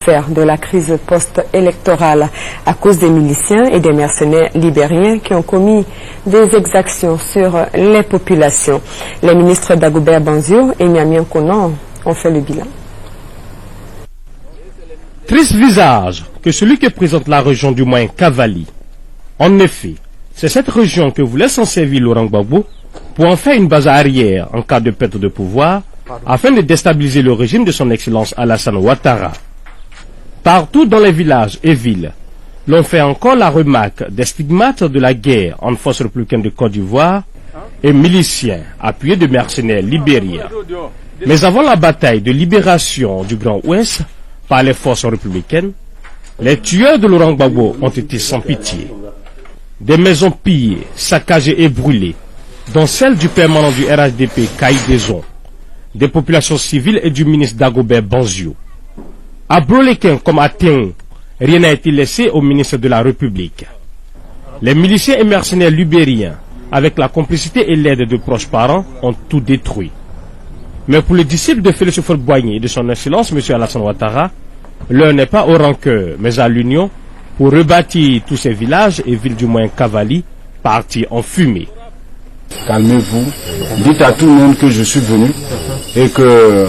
faire de la crise post-électorale à cause des miliciens et des mercenaires libériens qui ont commis des exactions sur les populations. Les ministres Dagobert Banzio et Miamien Konan ont fait le bilan. Triste visage que celui que présente la région du Moyen Cavali. En effet, c'est cette région que voulait s'en servir Laurent Gbagbo pour en faire une base arrière en cas de perte de pouvoir afin de déstabiliser le régime de son excellence Alassane Ouattara. Partout dans les villages et villes, l'on fait encore la remarque des stigmates de la guerre entre forces républicaines de Côte d'Ivoire et miliciens appuyés de mercenaires libériens. Mais avant la bataille de libération du Grand Ouest par les forces républicaines, les tueurs de Laurent Gbagbo ont été sans pitié. Des maisons pillées, saccagées et brûlées, dont celle du permanent du RHDP Caïdezon, des populations civiles et du ministre Dagobert Banzio. À Broléquin comme à Théon, rien n'a été laissé au ministre de la République. Les miliciens et mercenaires libériens, avec la complicité et l'aide de proches parents, ont tout détruit. Mais pour les disciples de Félix Houphouët-Boigny et de son excellence, M. Alassane Ouattara, l'heure n'est pas au rancœur, mais à l'union, pour rebâtir tous ces villages et villes du Moyen Cavali, partis en fumée. Calmez-vous, dites à tout le monde que je suis venu et que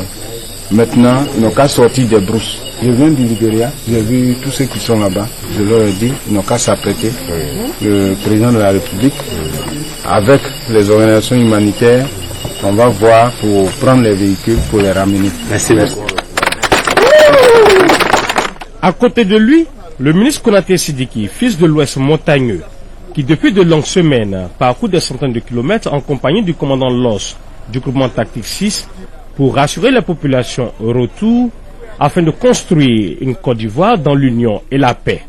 maintenant, ils n'ont qu'à sortir des brousses. Je viens du Libéria, j'ai vu tous ceux qui sont là-bas, je leur ai dit, ils n'ont qu'à s'apprêter. Le président de la République, avec les organisations humanitaires, on va voir pour prendre les véhicules pour les ramener. Merci. À côté de lui, le ministre Konaté Sidiki, fils de l'Ouest montagneux, qui depuis de longues semaines parcourt des centaines de kilomètres en compagnie du commandant Loss du groupement tactique 6 pour rassurer les populations au retour afin de construire une Côte d'Ivoire dans l'union et la paix.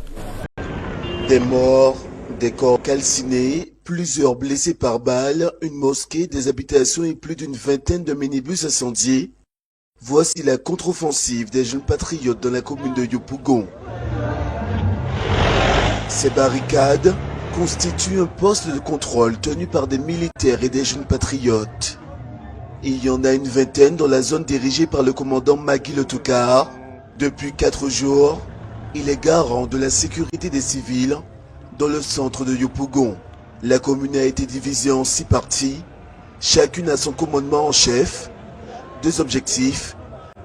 Des morts, des corps calcinés, plusieurs blessés par balles, une mosquée, des habitations et plus d'une vingtaine de minibus incendiés. Voici la contre-offensive des jeunes patriotes dans la commune de Yopougon. Ces barricades constituent un poste de contrôle tenu par des militaires et des jeunes patriotes. Il y en a une vingtaine dans la zone dirigée par le commandant Magui Le Toukar. Depuis 4 jours, il est garant de la sécurité des civils dans le centre de Yopougon. La commune a été divisée en 6 parties, chacune a son commandement en chef. 2 objectifs,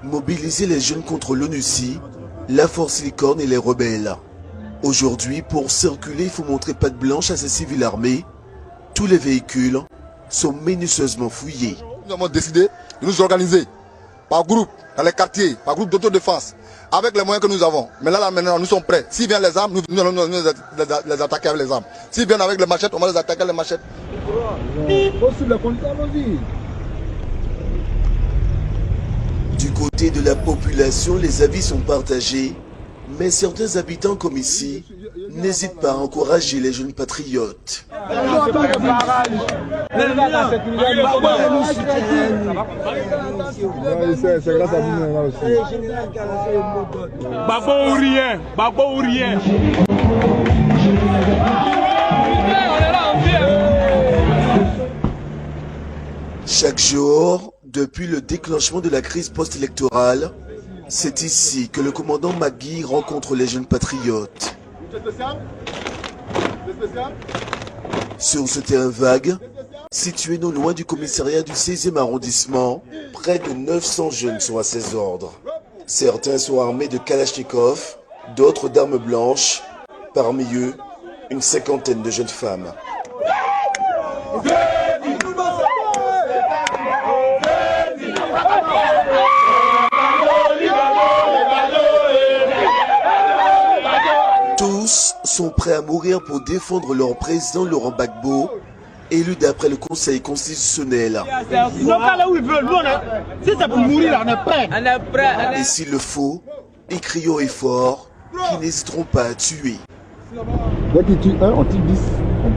mobiliser les jeunes contre l'ONUCI, la force licorne et les rebelles. Aujourd'hui, pour circuler, il faut montrer patte blanche à ces civils armés. Tous les véhicules sont minutieusement fouillés. Nous avons décidé de nous organiser par groupe, dans les quartiers, par groupe d'autodéfense, avec les moyens que nous avons. Mais là, maintenant, nous sommes prêts. S'ils viennent les armes, nous allons les attaquer avec les armes. S'ils viennent avec les machettes, on va les attaquer avec les machettes. Du côté de la population, les avis sont partagés, mais certains habitants comme ici n'hésitent pas à encourager les jeunes patriotes. Babo ou rien, Babo ou rien. Chaque jour, depuis le déclenchement de la crise post-électorale, c'est ici que le commandant Magui rencontre les jeunes patriotes. Sur ce terrain vague, situé non loin du commissariat du 16e arrondissement, près de 900 jeunes sont à ses ordres. Certains sont armés de Kalachnikov, d'autres d'armes blanches, parmi eux, une cinquantaine de jeunes femmes. Tous sont prêts à mourir pour défendre leur président Laurent Gbagbo, élu d'après le Conseil constitutionnel. Ils n'ont pas là où ils veulent. Si c'est pour mourir, on est prêts. Et s'il le faut, ils crient haut et fort qu'ils n'hésiteront pas à tuer. Dès qu'ils tuent un, on tue 10.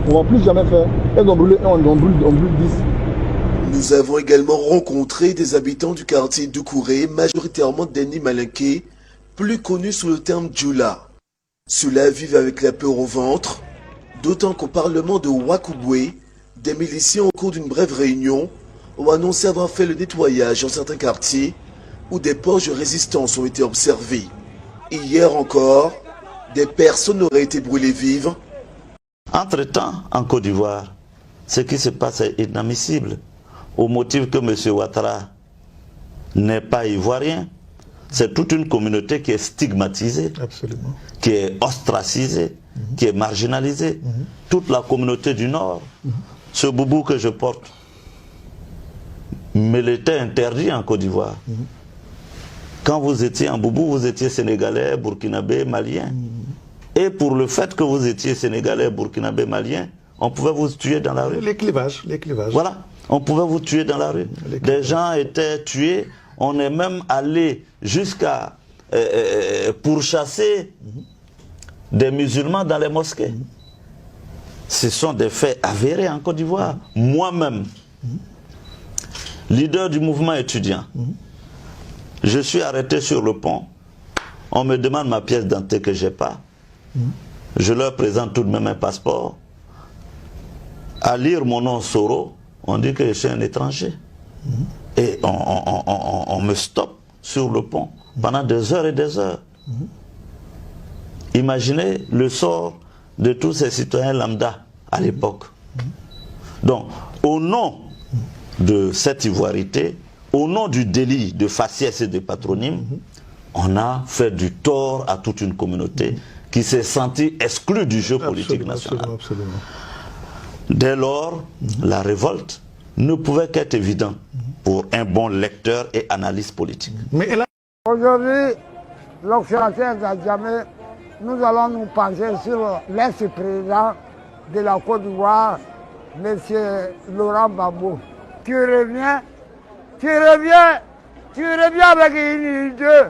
On ne va plus jamais faire. Ils ont brûlé un, on brûle 10. Nous avons également rencontré des habitants du quartier Doucouré, majoritairement d'ethnie malinké, plus connus sous le terme Djoula. Ceux-là vivent avec la peur au ventre, d'autant qu'au parlement de Ouakouboué, des miliciens au cours d'une brève réunion ont annoncé avoir fait le nettoyage dans certains quartiers où des poches de résistance ont été observées. Hier encore, des personnes auraient été brûlées vives. Entre-temps, en Côte d'Ivoire, ce qui se passe est inadmissible. Au motif que M. Ouattara n'est pas ivoirien, c'est toute une communauté qui est stigmatisée, Absolument. qui est ostracisée, qui est marginalisée. Toute la communauté du Nord, ce boubou que je porte, me l'était interdit en Côte d'Ivoire. Quand vous étiez en boubou, vous étiez sénégalais, burkinabé, malien. Et pour le fait que vous étiez sénégalais, burkinabé, malien, on pouvait vous tuer dans la rue. Les clivages. Voilà, on pouvait vous tuer dans la rue. Des gens étaient tués. On est même allé jusqu'à pourchasser des musulmans dans les mosquées. Ce sont des faits avérés en Côte d'Ivoire. Moi-même, leader du mouvement étudiant, je suis arrêté sur le pont. On me demande ma pièce d'identité que je n'ai pas. Je leur présente tout de même un passeport. À lire mon nom Soro, on dit que je suis un étranger. Et on me stoppe sur le pont pendant des heures et des heures. Imaginez le sort de tous ces citoyens lambda à l'époque. Donc, au nom de cette ivoirité, au nom du délit de faciès et de patronyme, on a fait du tort à toute une communauté qui s'est sentie exclue du jeu politique national. Absolument. Dès lors, la révolte ne pouvait qu'être évidente pour un bon lecteur et analyste politique. Aujourd'hui, l'observateur d'Adjamé, nous allons nous pencher sur l'ex-président de la Côte d'Ivoire, M. Laurent Gbagbo. Tu reviens avec une idée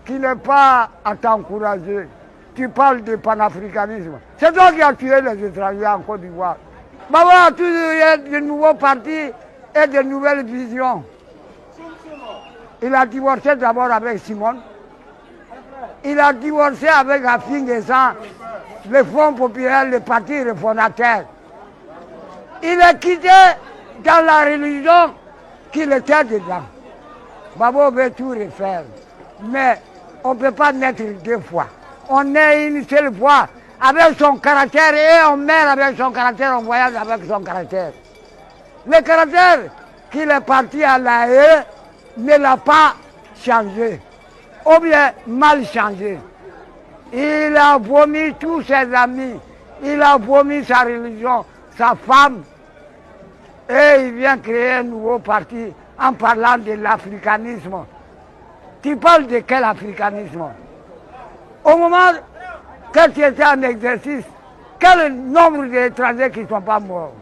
qui n'est pas à t'encourager. Tu parles de panafricanisme. C'est toi qui as tué les étrangers en Côte d'Ivoire. Gbagbo a toujours de nouveaux partis et de nouvelles visions. Il a divorcé d'abord avec Simone. Il a divorcé avec Afin Guessan, le Front populaire, le parti réformateur. Il est quitté dans la religion qu'il était dedans. Gbagbo veut tout refaire. Mais on ne peut pas naître deux fois. On est une seule fois avec son caractère et on meurt avec son caractère, on voyage avec son caractère. Le caractère qu'il est parti à la haie ne l'a pas changé, ou bien mal changé. Il a vomi tous ses amis, il a vomi sa religion, sa femme, et il vient créer un nouveau parti en parlant de l'africanisme. Tu parles de quel africanisme? Au moment que tu étais en exercice, quel nombre d'étrangers qui ne sont pas morts?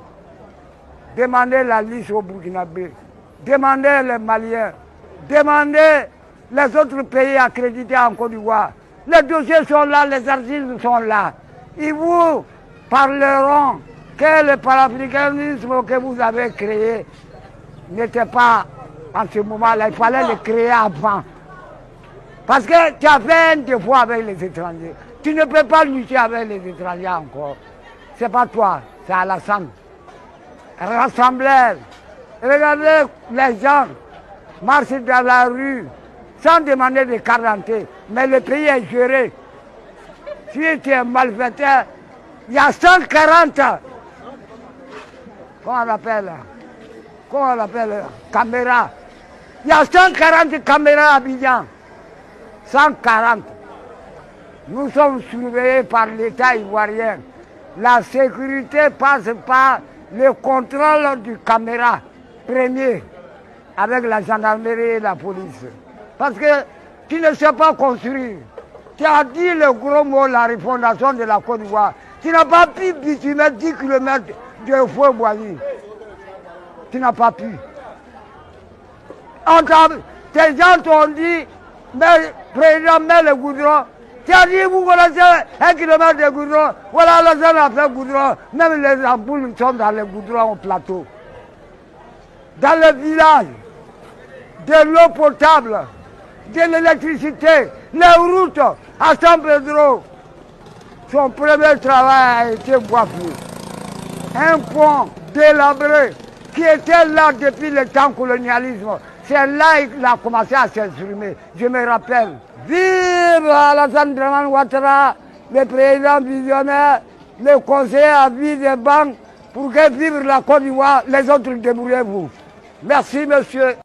Demandez la liste au Burkinabé, demandez les Maliens, demandez les autres pays accrédités en Côte d'Ivoire. Les dossiers sont là, les archives sont là. Ils vous parleront que le panafricanisme que vous avez créé n'était pas en ce moment-là. Il fallait le créer avant. Parce que tu as fait un défaut avec les étrangers. Tu ne peux pas lutter avec les étrangers encore. Ce n'est pas toi, c'est Alassane. Rassembleur. Regardez les gens marcher dans la rue sans demander de carte d'identité. Mais le pays est géré. Si tu es malfaiteur, il y a 140. Comment on appelle caméras. Il y a 140 caméras à Abidjan. 140. Nous sommes surveillés par l'État ivoirien. La sécurité passe par le contrôle du caméra premier avec la gendarmerie et la police. Parce que tu ne sais pas construire. Tu as dit le gros mot, la refondation de la Côte d'Ivoire. Tu n'as pas pu bitumer 10 km de feu boisé. Tu n'as pas pu. Tes gens t'ont dit, mais président, mets le goudron. Tu as dit, vous connaissez 1 km de goudron. Voilà, les gens ont fait goudron. Même les ampoules sont dans le goudron au plateau. Dans le village, de l'eau potable, de l'électricité, les routes à San Pedro. Son premier travail a été boisé. Un pont délabré qui était là depuis le temps colonialisme. C'est là qu'il a commencé à s'exprimer. Je me rappelle, Vive Alassane Dramane Ouattara, le président visionnaire, le conseiller à vie des banques, pour que vive la Côte d'Ivoire, les autres débrouillez-vous. Merci, monsieur.